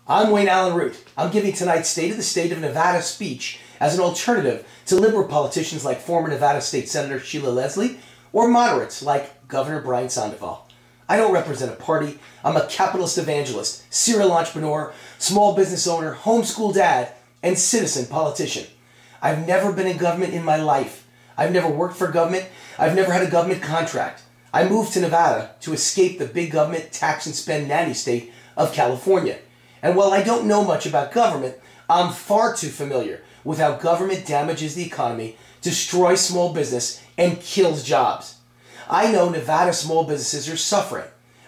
I'm Allyn Root. I'm giving tonight's State of the State of Nevada speech as an alternative to liberal politicians like former Nevada State Senator Sheila Leslie or moderates like Governor Brian Sandoval. I don't represent a party. I'm a capitalist evangelist, serial entrepreneur, small business owner, homeschool dad, and citizen politician. I've never been in government in my life. I've never worked for government. I've never had a government contract. I moved to Nevada to escape the big government tax and spend nanny state of California. And while I don't know much about government, I'm far too familiar with how government damages the economy, destroys small business, and kills jobs. I know Nevada small businesses are suffering.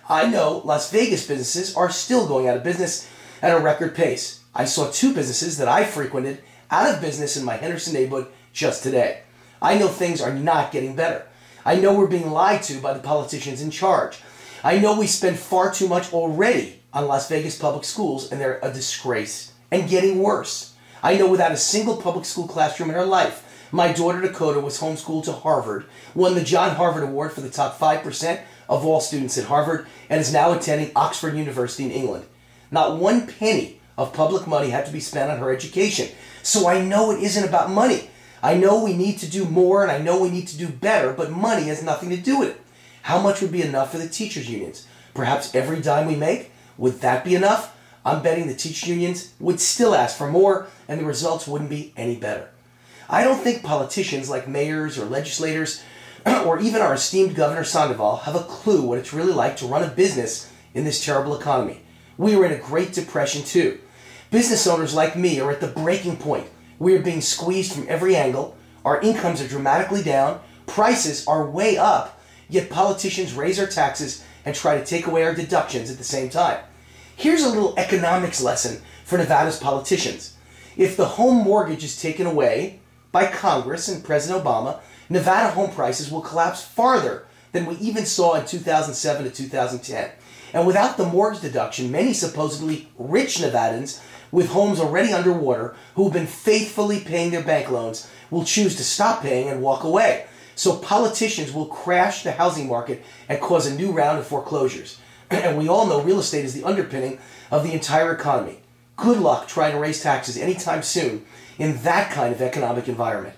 I know Las Vegas businesses are still going out of business at a record pace. I saw two businesses that I frequented out of business in my Henderson neighborhood just today. I know things are not getting better. I know we're being lied to by the politicians in charge. I know we spend far too much already on Las Vegas public schools, and they're a disgrace and getting worse. I know without a single public school classroom in her life, my daughter Dakota was homeschooled to Harvard, won the John Harvard Award for the top 5% of all students at Harvard, and is now attending Oxford University in England. Not one penny of public money had to be spent on her education. So I know it isn't about money. I know we need to do more, and I know we need to do better, but money has nothing to do with it. How much would be enough for the teachers' unions? Perhaps every dime we make? Would that be enough? I'm betting the teachers' unions would still ask for more, and the results wouldn't be any better. I don't think politicians like mayors or legislators, or even our esteemed Governor Sandoval, have a clue what it's really like to run a business in this terrible economy. We are in a Great Depression too. Business owners like me are at the breaking point. We are being squeezed from every angle. Our incomes are dramatically down. Prices are way up. Yet politicians raise our taxes and try to take away our deductions at the same time. Here's a little economics lesson for Nevada's politicians. If the home mortgage is taken away by Congress and President Obama, Nevada home prices will collapse farther than we even saw in 2007 to 2010. And without the mortgage deduction, many supposedly rich Nevadans with homes already underwater who have been faithfully paying their bank loans will choose to stop paying and walk away. So politicians will crash the housing market and cause a new round of foreclosures. And we all know real estate is the underpinning of the entire economy. Good luck trying to raise taxes anytime soon in that kind of economic environment.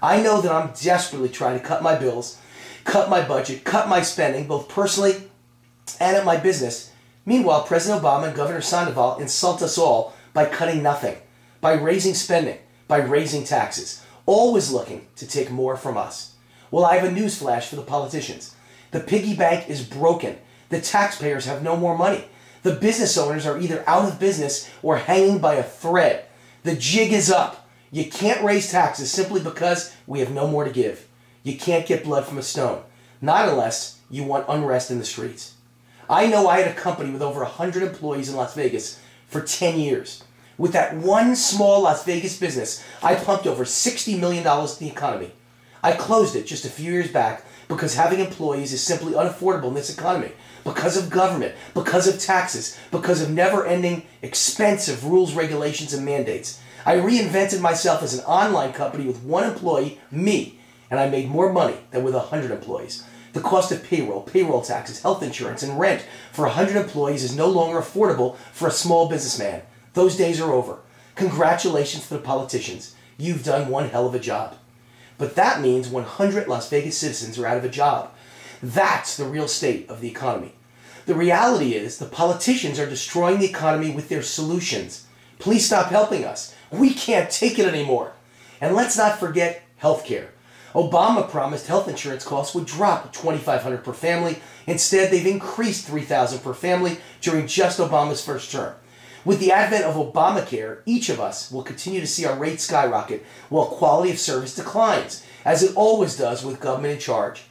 I know that I'm desperately trying to cut my bills, cut my budget, cut my spending, both personally and at my business. Meanwhile, President Obama and Governor Sandoval insult us all by cutting nothing, by raising spending, by raising taxes, always looking to take more from us. Well, I have a news flash for the politicians. The piggy bank is broken. The taxpayers have no more money. The business owners are either out of business or hanging by a thread. The jig is up. You can't raise taxes simply because we have no more to give. You can't get blood from a stone. Not unless you want unrest in the streets. I know I had a company with over 100 employees in Las Vegas for 10 years. With that one small Las Vegas business, I pumped over $60 million into the economy. I closed it just a few years back because having employees is simply unaffordable in this economy. Because of government, because of taxes, because of never-ending expensive rules, regulations, and mandates. I reinvented myself as an online company with one employee, me, and I made more money than with 100 employees. The cost of payroll taxes, health insurance, and rent for 100 employees is no longer affordable for a small businessman. Those days are over. Congratulations to the politicians. You've done one hell of a job. But that means 100 Las Vegas citizens are out of a job. That's the real state of the economy. The reality is the politicians are destroying the economy with their solutions. Please stop helping us. We can't take it anymore. And let's not forget healthcare. Obama promised health insurance costs would drop $2,500 per family. Instead, they've increased $3,000 per family during just Obama's first term. With the advent of Obamacare, each of us will continue to see our rates skyrocket while quality of service declines, as it always does with government in charge.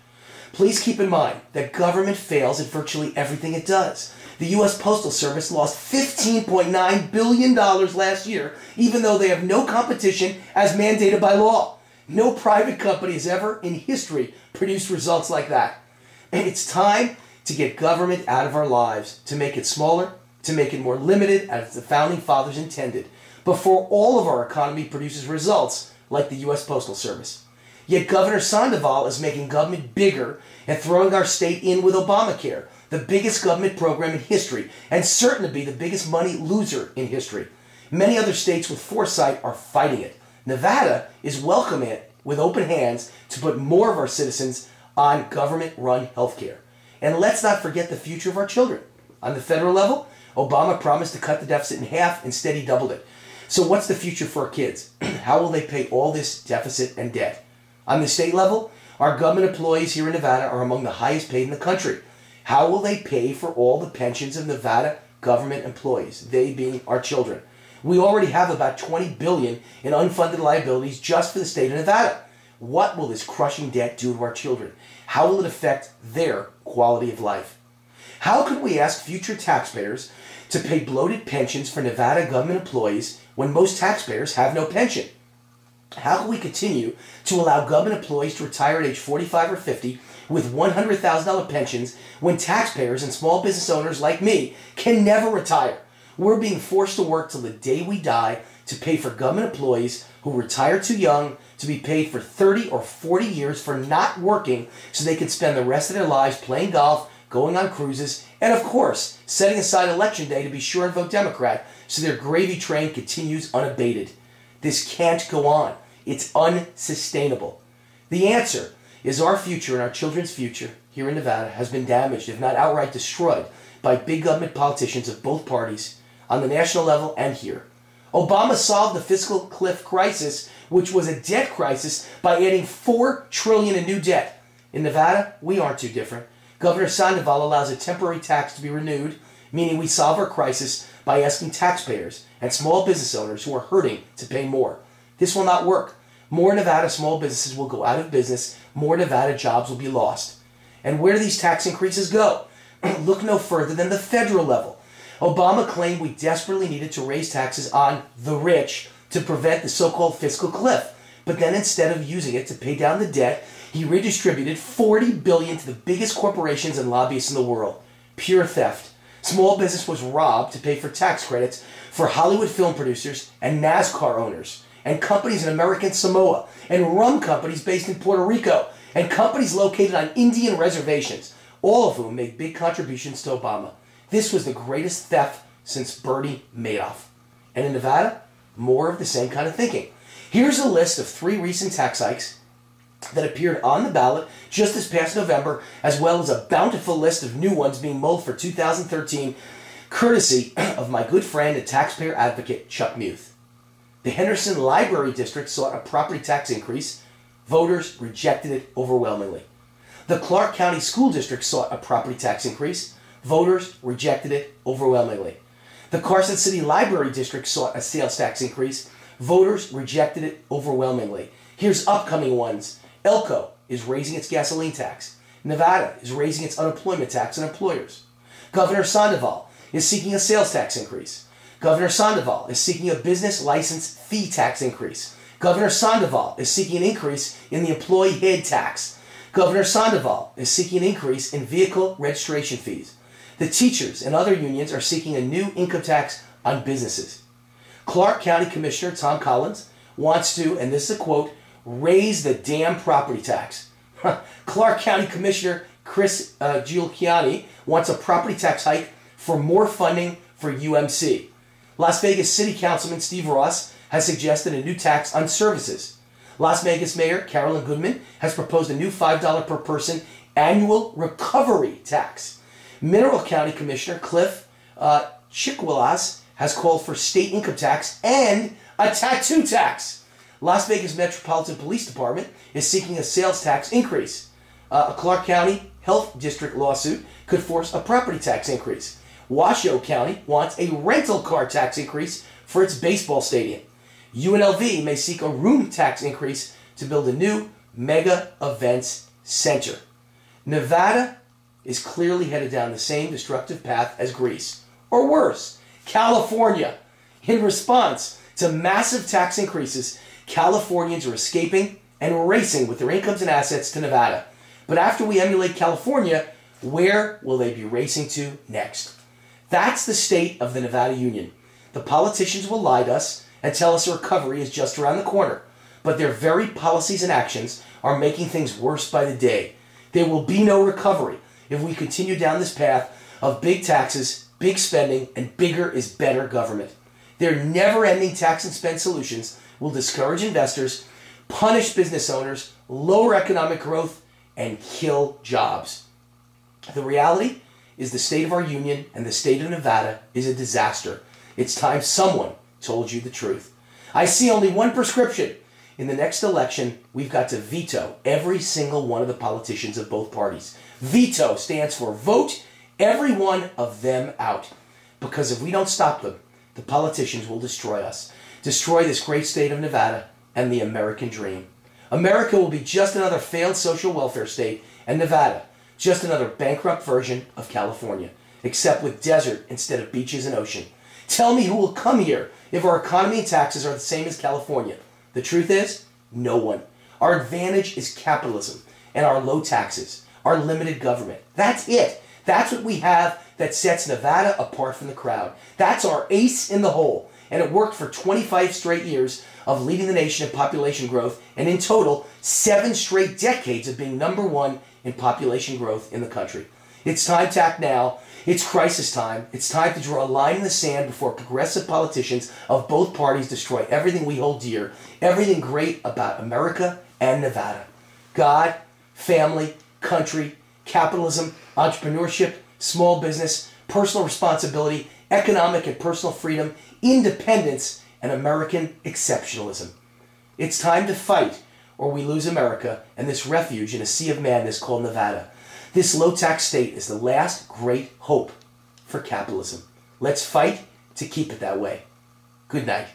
Please keep in mind that government fails at virtually everything it does. The U.S. Postal Service lost $15.9 billion last year, even though they have no competition as mandated by law. No private company has ever in history produced results like that. And it's time to get government out of our lives, to make it smaller, to make it more limited as the Founding Fathers intended, before all of our economy produces results like the U.S. Postal Service. Yet Governor Sandoval is making government bigger and throwing our state in with Obamacare, the biggest government program in history, and certain to be the biggest money loser in history. Many other states with foresight are fighting it. Nevada is welcoming it with open hands to put more of our citizens on government-run health care. And let's not forget the future of our children. On the federal level, Obama promised to cut the deficit in half. Instead, he doubled it. So what's the future for our kids? How will they pay all this deficit and debt? On the state level, our government employees here in Nevada are among the highest paid in the country. How will they pay for all the pensions of Nevada government employees, they being our children? We already have about $20 billion in unfunded liabilities just for the state of Nevada. What will this crushing debt do to our children? How will it affect their quality of life? How could we ask future taxpayers to pay bloated pensions for Nevada government employees when most taxpayers have no pension? How can we continue to allow government employees to retire at age 45 or 50 with $100,000 pensions when taxpayers and small business owners like me can never retire? We're being forced to work till the day we die to pay for government employees who retire too young to be paid for 30 or 40 years for not working so they can spend the rest of their lives playing golf, going on cruises, and of course, setting aside election day to be sure and vote Democrat so their gravy train continues unabated. This can't go on. It's unsustainable. The answer is our future and our children's future here in Nevada has been damaged, if not outright destroyed, by big government politicians of both parties on the national level and here. Obama solved the fiscal cliff crisis, which was a debt crisis, by adding $4 trillion in new debt. In Nevada, we aren't too different. Governor Sandoval allows a temporary tax to be renewed, meaning we solve our crisis by asking taxpayers and small business owners who are hurting to pay more. This will not work. More Nevada small businesses will go out of business. More Nevada jobs will be lost. And where do these tax increases go? Look no further than the federal level. Obama claimed we desperately needed to raise taxes on the rich to prevent the so-called fiscal cliff. But then instead of using it to pay down the debt, he redistributed $40 billion to the biggest corporations and lobbyists in the world. Pure theft. Small business was robbed to pay for tax credits for Hollywood film producers and NASCAR owners, and companies in American Samoa, and rum companies based in Puerto Rico, and companies located on Indian reservations, all of whom made big contributions to Obama. This was the greatest theft since Bernie Madoff. And in Nevada, more of the same kind of thinking. Here's a list of 3 recent tax hikes that appeared on the ballot just this past November, as well as a bountiful list of new ones being mulled for 2013, courtesy of my good friend and taxpayer advocate, Chuck Muth. The Henderson Library District sought a property tax increase. Voters rejected it overwhelmingly. The Clark County School District sought a property tax increase. Voters rejected it overwhelmingly. The Carson City Library District sought a sales tax increase. Voters rejected it overwhelmingly. Here's upcoming ones. Elko is raising its gasoline tax. Nevada is raising its unemployment tax on employers. Governor Sandoval is seeking a sales tax increase. Governor Sandoval is seeking a business license fee tax increase. Governor Sandoval is seeking an increase in the employee head tax. Governor Sandoval is seeking an increase in vehicle registration fees. The teachers and other unions are seeking a new income tax on businesses. Clark County Commissioner Tom Collins wants to, and this is a quote, raise the damn property tax. Clark County Commissioner Chris Giuliani wants a property tax hike for more funding for UMC. Las Vegas City Councilman Steve Ross has suggested a new tax on services. Las Vegas Mayor Carolyn Goodman has proposed a new $5 per person annual recovery tax. Mineral County Commissioner Cliff Chikwalas has called for state income tax and a tattoo tax. Las Vegas Metropolitan Police Department is seeking a sales tax increase. A Clark County Health District lawsuit could force a property tax increase. Washoe County wants a rental car tax increase for its baseball stadium. UNLV may seek a room tax increase to build a new mega events center. Nevada is clearly headed down the same destructive path as Greece, or worse, California. In response to massive tax increases, Californians are escaping and racing with their incomes and assets to Nevada. But after we emulate California, where will they be racing to next? That's the state of the Nevada Union. The politicians will lie to us and tell us a recovery is just around the corner, but their very policies and actions are making things worse by the day. There will be no recovery. if we continue down this path of big taxes, big spending, and bigger is better government. Their never-ending tax and spend solutions will discourage investors, punish business owners, lower economic growth, and kill jobs. The reality is the state of our union and the state of Nevada is a disaster. It's time someone told you the truth. I see only one prescription. In the next election, we've got to veto every single one of the politicians of both parties. Veto stands for vote every one of them out. Because if we don't stop them, the politicians will destroy us. Destroy this great state of Nevada and the American dream. America will be just another failed social welfare state, and Nevada, just another bankrupt version of California, except with desert instead of beaches and ocean. Tell me who will come here if our economy and taxes are the same as California. The truth is, no one. Our advantage is capitalism and our low taxes, our limited government. That's it. That's what we have that sets Nevada apart from the crowd. That's our ace in the hole. And it worked for 25 straight years of leading the nation in population growth, and in total, 7 straight decades of being #1 in population growth in the country. It's time to act now. It's crisis time. It's time to draw a line in the sand before progressive politicians of both parties destroy everything we hold dear, everything great about America and Nevada. God, family, country, capitalism, entrepreneurship, small business, personal responsibility, economic and personal freedom, independence, and American exceptionalism. It's time to fight, or we lose America and this refuge in a sea of madness called Nevada. This low-tax state is the last great hope for capitalism. Let's fight to keep it that way. Good night.